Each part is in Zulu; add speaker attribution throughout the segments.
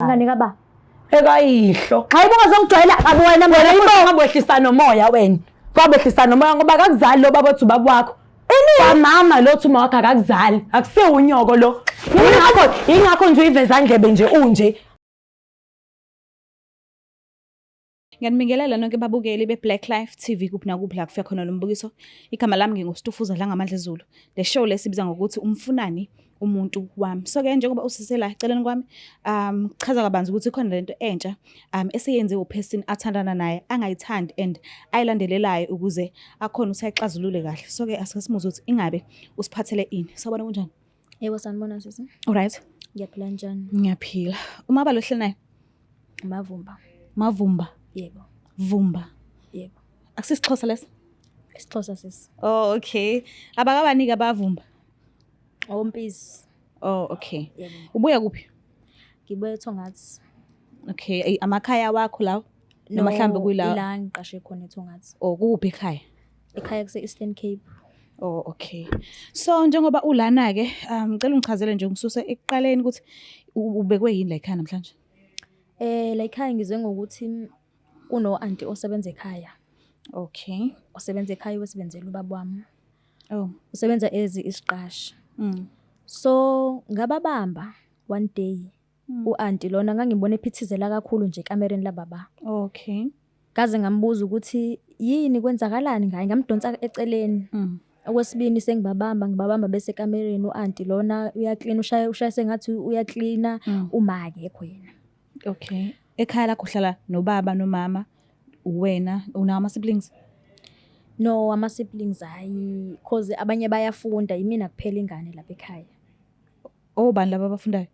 Speaker 1: Ngani kaba?
Speaker 2: Ekayihlo.
Speaker 1: Hayi bongazongijwayela kabi wena
Speaker 2: Wena ngabe wehlisa nomoya wena. Kwabe wehlisa nomoya ngoba akakuzali lo baba othi ubaba wakho. Mama lo othi uma wakho akakuzali. Akusiyo unyoko lo. Ingakho nje uyiveza ndlebe nje unje.
Speaker 3: Ngiyanibingelela nonke babukeli be-Black Life TV kuphi nakuphi la kufika khona lo mbukiso. Igama lami nginguStufuza la ngamandla ezulu. Le show lesibiza ngokuthi umfunani umuntu wami. So-ke njengoba usisela eceleni kwami, chaza kabanzi ukuthi khona lento entsha esiyenziwe uPerson athandana naye angayithandi and ayilandelelayo ukuze akhona ukuthi ayixazulule kahle. So-ke asike simuze ukuthi ingabe usiphathele ini. Sawubona kunjani?
Speaker 1: Yebo sanibona sisi.
Speaker 3: Alright.
Speaker 1: Ngiyaphila njani?
Speaker 3: Ngiyaphila. Umaba lo hleli naye?
Speaker 1: Mavumba.
Speaker 3: Mavumba.
Speaker 1: Yebo.
Speaker 3: Vumba.
Speaker 1: Yebo.
Speaker 3: Akusisixhosa lesi?
Speaker 1: Isixhosa sisi.
Speaker 3: Oh, okay. Abakabanika abavumba.
Speaker 1: Ompisi.
Speaker 3: Oh, okay.
Speaker 1: Yebo.
Speaker 3: Ubuya kuphi?
Speaker 1: Ngibuye eThongathi.
Speaker 3: Okay, amakhaya wakho lawo? Noma mhlambe kuyila?
Speaker 1: La ngiqashe khona eThongathi.
Speaker 3: Oh, kuphi ekhaya?
Speaker 1: Ekhaya kuse-Eastern Cape.
Speaker 3: Oh, okay. So njengoba ulana ke, ngicela ungichazele nje ngisuse ekuqaleni ukuthi ubekwe yini la ekhaya namhlanje?
Speaker 1: La ekhaya ngizwe ngokuthi uno-auntie osebenza ekhaya.
Speaker 3: Okay.
Speaker 1: Osebenza ekhaya wesebenzela ubaba wami.
Speaker 3: Oh.
Speaker 1: Usebenza isiqashi. So ngababamba one day u-auntie lona ngangibona ephithizela kakhulu nje ekamereni lababa.
Speaker 3: Okay.
Speaker 1: Kaze ngambuza ukuthi yini kwenzakalani ngaye, ngamdonsa eceleni. Okwesibini ngibabamba bese ekamereni u-auntie lona uyaklina, ushaya sengathi uyaklina uma akekho yena.
Speaker 3: Okay. Ekhaya lakho uhlala nobaba nomama, uwena, unawo ama-siblings?
Speaker 1: No, ama-siblings hayi, cause abanye bayafunda, yimina kuphela ingane lapha ekhaya.
Speaker 3: Obani laba abafundayo?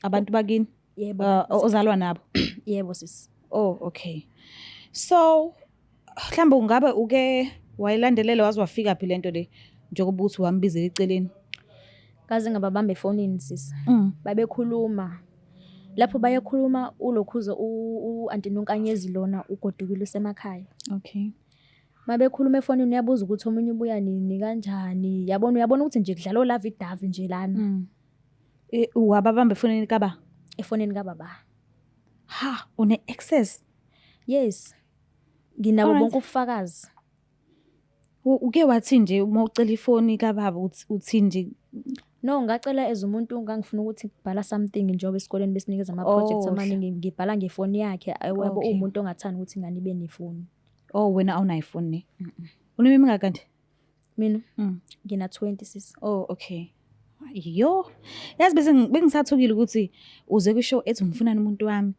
Speaker 3: Abantu bakini?
Speaker 1: Yebo.
Speaker 3: Ozalwa nabo?
Speaker 1: Yebo sisi.
Speaker 3: Oh, okay. So mhlambe ungabe uke wayilandelela waze wafika phi lento le njengoba uthi wambizela eceleni?
Speaker 1: Kaze ngababamba efonini sisi. Babekhuluma. Lapho bayekhuluma ulokhuzo u-auntie Nonkanyezi lona ugodukile usemakhaya.
Speaker 3: Okay.
Speaker 1: Mabekhuluma efonini uyabuza ukuthi omunye ubuya nini kanjani. Uyabona ukuthi nje kudlala olavi davi nje lana.
Speaker 3: Wababamba efonini kaba?
Speaker 1: Efonini kababa.
Speaker 3: Ha, une access?
Speaker 1: Yes. Nginabo bonke ubufakazi.
Speaker 3: Uke wathi nje uma ucela ifoni kababa uthi nje?
Speaker 1: No, ngacela umuntu ngangifuna ukuthi ngibhala something njengoba esikoleni besinikeza ama projects amaningi ngibhala ngefoni yakhe. Yebo umuntu ongathanda ukuthi ingane ibe nefoni.
Speaker 3: Oh, wena awunayo ifoni ne? Unemi mingaki kanti?
Speaker 1: Mina ngina 20 sisi.
Speaker 3: Oh, okay. Yo. Yazi bese bengisathukile ukuthi uze kushow ethi umfunani umuntu wami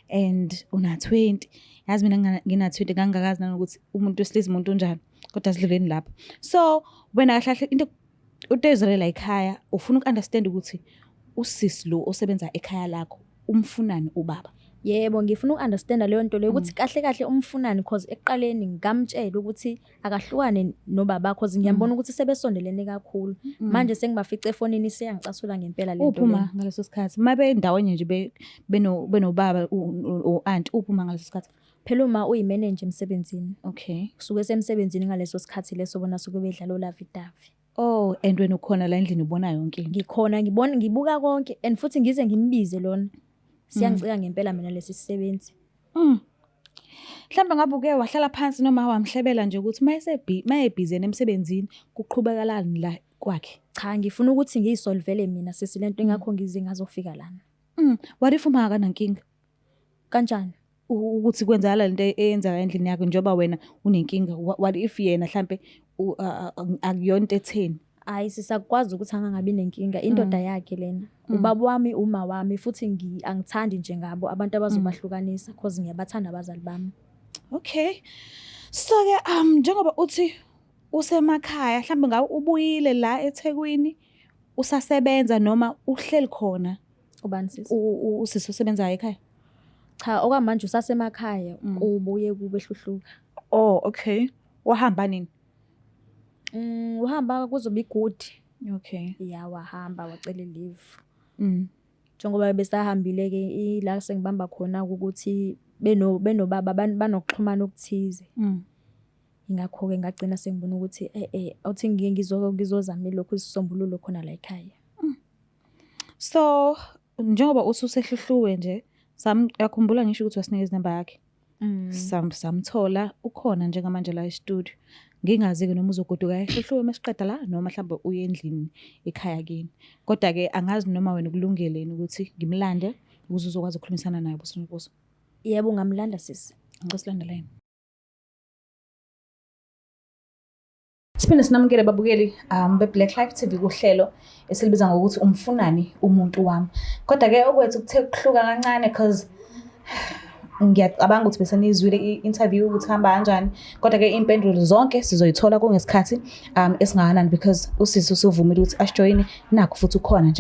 Speaker 3: and una 20. Yazi mina ngina 20 ngangakazi nanokuthi umuntu wesilisa umuntu onjani. Kodwa siliveni lapha. So, wena kahle into utezela ekhaya ufuna ukunderstand ukuthi usisi lo osebenza ekhaya lakho umfunani ubaba.
Speaker 1: Yebo, ngifuna ukunderstand leyo nto leyo ukuthi kahle kahle umfunani cause eqaleni ngamtshela ukuthi akahlukane nobaba cause ngiyambona ukuthi sebesondelene kakhulu. Manje sengibafica efonini siyangicasula ngempela lento le.
Speaker 3: Uphuma ngaleso sikhathi. Mabe ndawonye nje benobaba u-auntie uphuma ngaleso sikhathi.
Speaker 1: Phela uma uyimanager emsebenzini.
Speaker 3: Okay.
Speaker 1: Kusuke semsebenzini ngaleso sikhathi leso bona suke bedlala olavi davi.
Speaker 3: Oh, and wena ukhona la endlini ubona yonke into.
Speaker 1: Ngikhona ngibuka konke and futhi ngize ngimbize lona. Siyangicika ngempela mina lesi sisebenzi.
Speaker 3: Mhlawumbe ngabe uke wahlala phansi noma wamhlebela nje ukuthi mayebhizi emsebenzini kuqhubekalani la kwakhe?
Speaker 1: Cha, ngifuna ukuthi ngiyisolvele mina sesilento engakho ngize ngazofika lana.
Speaker 3: What if uma akanankinga?
Speaker 1: Kanjani?
Speaker 3: Ukuthi kwenzala lento eyenza endlini yakho njoba wena unenkinga. What if yena mhlambe akuyonto etheni?
Speaker 1: Hayi sisakwazi ukuthi angangabi nenkinga, indoda yakhe lena. Ubaba wami uma wami futhi angithandi nje ngabo abantu abazobahlukanisa cause ngiyabathanda abazali bami.
Speaker 3: Okay. So ke njengoba uthi usemakhaya mhlambe ngabe ubuyile la eThekwini usasebenza noma uhleli khona?
Speaker 1: Ubani sisi?
Speaker 3: Usisi osebenzayo ekhaya?
Speaker 1: Cha, okwamanje usasemakhaya kubuye kube hluhluka.
Speaker 3: Oh, okay. Wahamba nini?
Speaker 1: Uhamba kuzoba igudi.
Speaker 3: Okay.
Speaker 1: Ya wahamba wacela leave. Njengoba besahambile ke ila sengibamba khona ukuthi benobaba banokuxhumana okuthize. Ingakho ke ngagcina sengibona ukuthi awuthi ngizozama lokho isisombululo khona la ekhaya.
Speaker 3: So njengoba ususehluhluwe nje Yakhumbula ngisho ukuthi wasinikeza inamba yakhe. Samthola ukhona njengamanje la e-studio. Ngingazi-ke noma uzogoduka ehluhluke masiqeda la noma mhlawumbe uye endlini ekhaya kini. Kodwa-ke angazi noma wena kulungele yini ukuthi ngimlande ukuze uzokwazi ukukhulumisana naye ubuso.
Speaker 1: Yebo ungamlanda sisi.
Speaker 3: Ngosilandela yena. Siphinde sinamukele babukeli be-Black Life TV kuhlelo esilibiza ngokuthi umfunani umuntu wami. Kodwa-ke okwethu kuthe kuhluka kancane because ngiyacabanga ukuthi bese nizwile i-interview ukuthi hamba kanjani. Kodwa-ke impendulo zonke sizoyithola kungesikhathi esingakanani because usisi usuvumile ukuthi asijoyine nakho futhi ukhona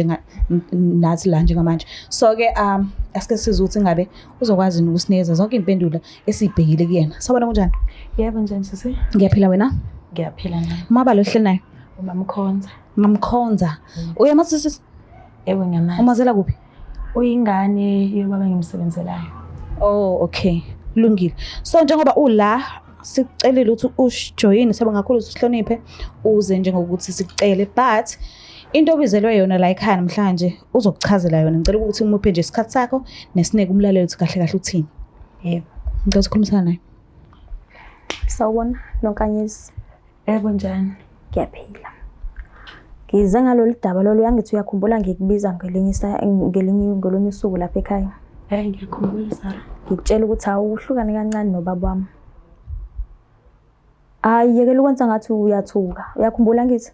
Speaker 3: nathi la njengamanje. So-ke asike sizwe ukuthi ngabe uzokwazi ukusinikeza zonke impendulo esiyibhekile kuyena. Sawubona kunjani?
Speaker 2: Yebo njani sisi?
Speaker 3: Ngiyaphila wena?
Speaker 2: Ngiyaphila naye.
Speaker 3: Umabalo ohleli naye?
Speaker 2: Umamkhonza.
Speaker 3: Mamkhonza. Uyamazi sisi?
Speaker 2: Yebo ngiyamazi.
Speaker 3: Umazela kuphi?
Speaker 2: Uyingane yobaba ngimsebenzelayo.
Speaker 3: Oh okay. Kulungile. So njengoba ula sikucelile ukuthi ujoyine sebe ngakhulu usihloniphe uze njengokuthi sikucele but into obizelwe yona la ekhaya namhlanje uzokuchazela yona. Ngicela ukuthi umuphe nje isikhathi sakho nesineke umlalelo ukuthi kahle kahle uthini.
Speaker 2: Yebo.
Speaker 3: Ngicela ukukhulumisana naye.
Speaker 1: Sawubona Nonkanyezi.
Speaker 2: Yebo njani?
Speaker 1: Ngiyaphila. Ngize ngalolu daba lolu yangithi uyakhumbula ngikubiza ngelinye usuku lapha ekhaya.
Speaker 2: Ngiyakhumbula Sara.
Speaker 1: Ngikutshela ukuthi awuhlukane kancane nobaba wami. Yekela ukwenza ngathi uyathuka. Uyakhumbula ngithi?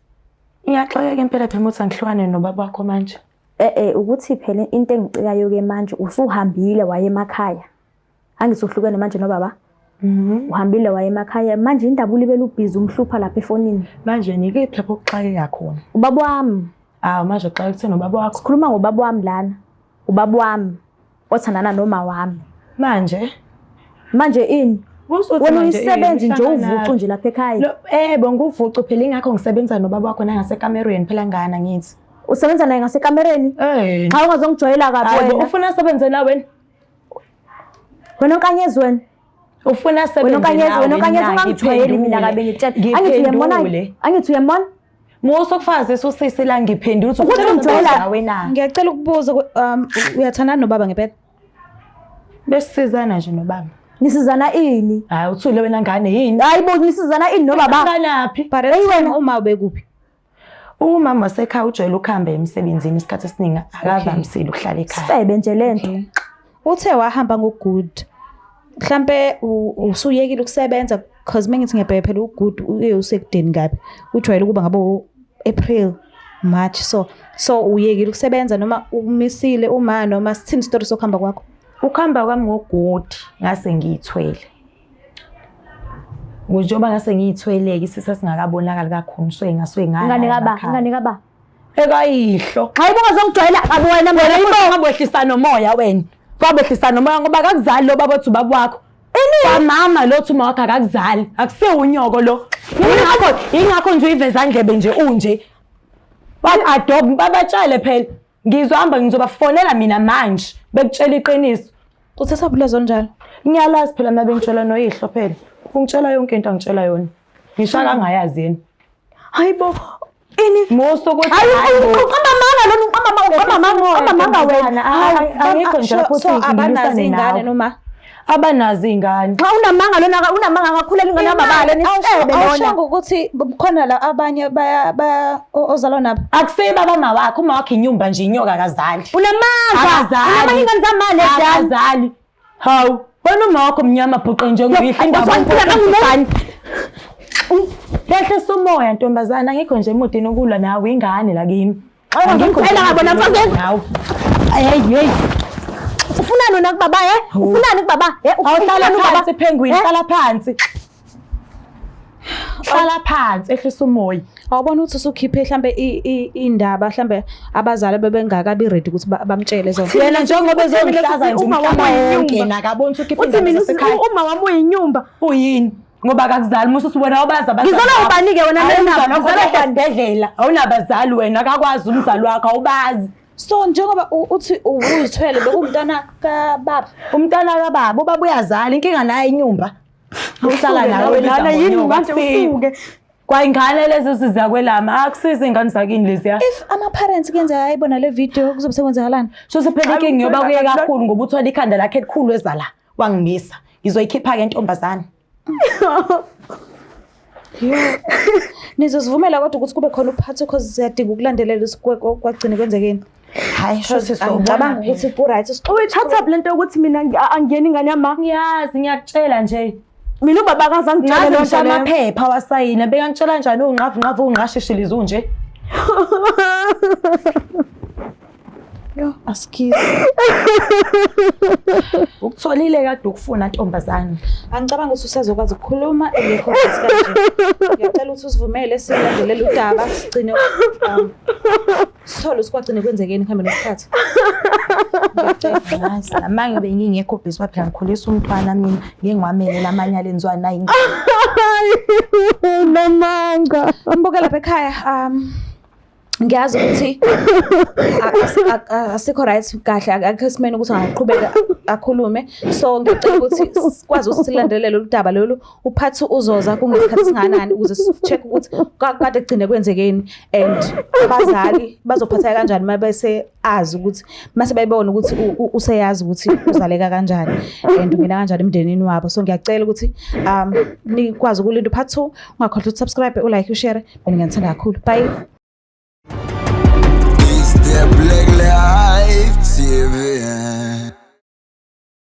Speaker 2: Ngiyaxoleka impela phela ukuthi angihlukane nobaba wakho manje.
Speaker 1: Ukuthi phela into engicikayo ke manje usuhambile waye emakhaya. Angithi uhlukane manje nobaba? Uhambile waye emakhaya manje indaba ulibele ubhizi umhlupha lapha efonini.
Speaker 2: Manje nikephi lapho kuxakeka khona?
Speaker 1: Ubaba wami.
Speaker 2: Manje uxakeka kuthena nobaba wakho.
Speaker 1: Sikhuluma ngobaba wami lana. Ubaba wami othandana noma wami. Manje ini? Wena uyisebenzi nje uvucu nje lapha ekhaya.
Speaker 2: Yebo nguvucu phela ingakho ngisebenza nobaba wakho nangase-kamerweni phela ngana ngithi.
Speaker 1: Usebenza naye ngase-kamereni? Cha ungazongijoyela kabi wena.
Speaker 2: Ufuna asebenze na wena?
Speaker 1: Wena Nonkanyezi wena.
Speaker 2: Ufuna asebenze na
Speaker 1: wena Nonkanyezi ungangijwayeli mina kabe ngitshela. Angithi uyambona?
Speaker 2: Musokufazi usisi la ngiphendula
Speaker 1: ukuthi ungijwayela
Speaker 3: wena. Ngiyacela ukubuza uyathandana nobaba ngempela?
Speaker 2: Besizana nje nobaba.
Speaker 1: Nisizana ini?
Speaker 2: Uthule wena ngane yini?
Speaker 1: Hayibo nisizana ini nobaba?
Speaker 2: Kanaphi?
Speaker 3: Wena uma ubekuphi?
Speaker 2: Umama wasekhaya ujwayele ukuhamba emsebenzini isikhathi esiningi akavamisile ukuhlala ekhaya.
Speaker 1: Sebe nje lento.
Speaker 3: Uthe wahamba ngogood. Mhlambe usuyekile ukusebenza because mengithi ngiyabheka phela ugood usekudeni ngapi. Ujwayele ukuba ngabo April, March so uyekile ukusebenza noma umisile uma noma sithini story sokuhamba kwakho?
Speaker 2: Ukuhamba kwami ngogood ngase ngiyithwele. Njengoba ngase ngiyithweleke isisa singakabonakala kakhulu so engasuke
Speaker 1: ngane kaba.
Speaker 2: Ekayihlo.
Speaker 1: Hayibo ungazongijwayela kabi wena mina
Speaker 2: ibonga bwehlisa nomoya wena. Kwabehlisa nomoya ngoba akakuzali lo baba othi ubaba wakho. Mama lo thuma wakho akakuzali. Akusiwe unyoko lo. Ingakho nje uyiveza ndlebe nje unje. Adobe babatshale phela. Ngizohamba ngizobafonela mina manje bekutshela iqiniso.
Speaker 3: Uthetha bulezo njalo.
Speaker 2: Ngiyalazi phela mabengitshela noyihlo phela. Ungitshela yonke into angitshela yona. Ngisho kangayazi yena.
Speaker 1: Hayibo ini
Speaker 2: Muso ukuthi
Speaker 1: uqamamanga wena.
Speaker 2: Angikho nje lapho
Speaker 3: so abanazi ingane noma
Speaker 2: abanazi ingane.
Speaker 1: Xa unamanga ngakhulela ingane yababala nisebe nona.
Speaker 3: Awusho ukuthi khona la abanye baya ozalwa nabo.
Speaker 2: Akusiba bama wakho uma wakho inyumba nje inyoka kazali.
Speaker 1: Unamanga ingane zamali
Speaker 2: ezali. Hawu wena uma wakho mnyama bhuqe nje ngiyihlinda abantu. Lehle somoya ntombazana ngikho nje emodini okulwa nawe ingane la kimi.
Speaker 1: Ngicela ngabona mfazeni. Hey. Ufunani wena kubaba Ufunani kubaba?
Speaker 2: Awuhlala phansi Penguin, hlala phansi. Hlala phansi ehlisa umoya.
Speaker 3: Awubona ukuthi usukhiphe mhlambe indaba mhlambe abazali bebengakabi ready ukuthi bamtshele zonke.
Speaker 2: Yena njengoba ezomhlaza nje umhlaba yonke nakabona ukuthi ukhiphe indaba yasekhaya.
Speaker 1: Uma wami uyinyumba.
Speaker 2: Uyini? Ngoba akakuzali musu ubona wabaza abazali.
Speaker 1: Ngizona ubanike wena
Speaker 2: nena ngizona esibhedlela. Awunabazali wena akakwazi umzali wakho awubazi.
Speaker 3: So njengoba uthi uyithwele bekumntana kababa.
Speaker 2: Umntana kababa ubaba uyazala inkinga naye inyumba. Uhlala nawe
Speaker 1: lana yini manje usuke.
Speaker 2: Kwayingane lezi sizakwelama akusizi ingane zakini leziya.
Speaker 3: If ama-parents kuyenzeka ayibona le video kuzobe sekwenzakalani?
Speaker 2: So sephela inkingi yoba kuye kakhulu ngoba uthola ikhanda lakhe elikhulu ezala wangimisa. Ngizoyikhipha ke intombazane.
Speaker 3: Nizosivumela kodwa ukuthi kube khona uphatho because siyadinga ukulandelela kwagcine kwenzekeni.
Speaker 2: Hayi sho
Speaker 3: Ngicabanga ukuthi ku-right.
Speaker 1: Uyithatha lento ukuthi mina angiyeni ingane yami.
Speaker 2: Ngiyazi ngiyakutshela nje.
Speaker 1: Mina ubaba kaze angitshele
Speaker 2: Ngazi
Speaker 1: lonto leyo.
Speaker 2: amaphepha wasayina bekangitshela kanjani ungqavu ungqashishiliza unje.
Speaker 3: Yo, askizi.
Speaker 2: Ukutholile kade ukufuna ntombazane.
Speaker 3: Angicabanga ukuthi usazokwazi ukukhuluma engekho kanje. Ngiyacela ukuthi usivumele silandelele udaba sigcine sithole usikwagcine kwenzekeni kuhambe nesikhathi.
Speaker 2: Ngiyacela manje bengingekho busy phela ngikhulisa umntwana mina ngingwamele lamanyala enziwa nayi.
Speaker 1: Namanga.
Speaker 3: Mbuke lapha ekhaya ngiyazi ukuthi asikho right kahle akekho simene ukuthi angaqhubeka akhulume so ngicela ukuthi sikwazi ukusilandelela udaba lolu uphathe uzoza kungesikhathi singanani ukuze sicheck ukuthi kade kugcine kwenzekeni and abazali bazophatha kanjani mabese azi ukuthi mase bayibona ukuthi useyazi ukuthi uzaleka kanjani and ungena kanjani emndenini wabo so ngiyacela ukuthi nikwazi ukulinda uphathe ungakhohlwa ukusubscribe ulike ushare mina ngiyithanda kakhulu bye.
Speaker 4: Black Life TV.